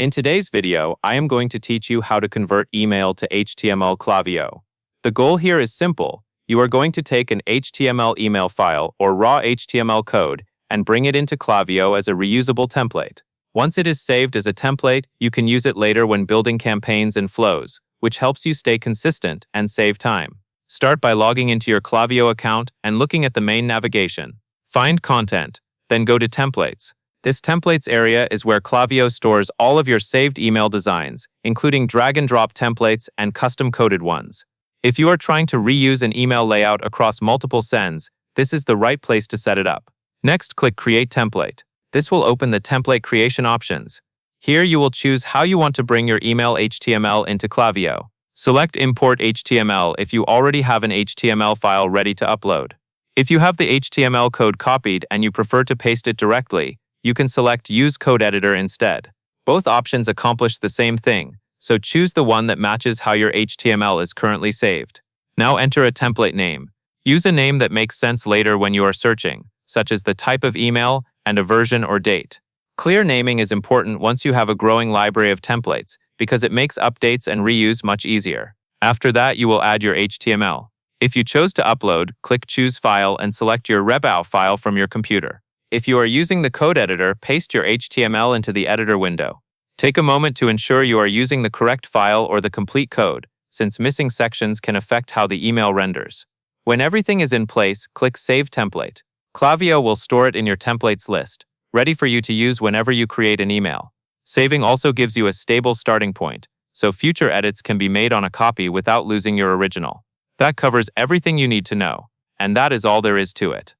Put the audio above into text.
In today's video, I am going to teach you how to convert email to HTML Klaviyo. The goal here is simple. You are going to take an HTML email file or raw HTML code and bring it into Klaviyo as a reusable template. Once it is saved as a template, you can use it later when building campaigns and flows, which helps you stay consistent and save time. Start by logging into your Klaviyo account and looking at the main navigation. Find Content, then go to Templates. This Templates area is where Klaviyo stores all of your saved email designs, including drag-and-drop templates and custom-coded ones. If you are trying to reuse an email layout across multiple sends, this is the right place to set it up. Next, click Create Template. This will open the template creation options. Here you will choose how you want to bring your email HTML into Klaviyo. Select Import HTML if you already have an HTML file ready to upload. If you have the HTML code copied and you prefer to paste it directly, you can select Use Code Editor instead. Both options accomplish the same thing, so choose the one that matches how your HTML is currently saved. Now enter a template name. Use a name that makes sense later when you are searching, such as the type of email and a version or date. Clear naming is important once you have a growing library of templates because it makes updates and reuse much easier. After that, you will add your HTML. If you chose to upload, click Choose File and select your REBAU file from your computer. If you are using the code editor, paste your HTML into the editor window. Take a moment to ensure you are using the correct file or the complete code, since missing sections can affect how the email renders. When everything is in place, click Save Template. Klaviyo will store it in your templates list, ready for you to use whenever you create an email. Saving also gives you a stable starting point, so future edits can be made on a copy without losing your original. That covers everything you need to know, and that is all there is to it.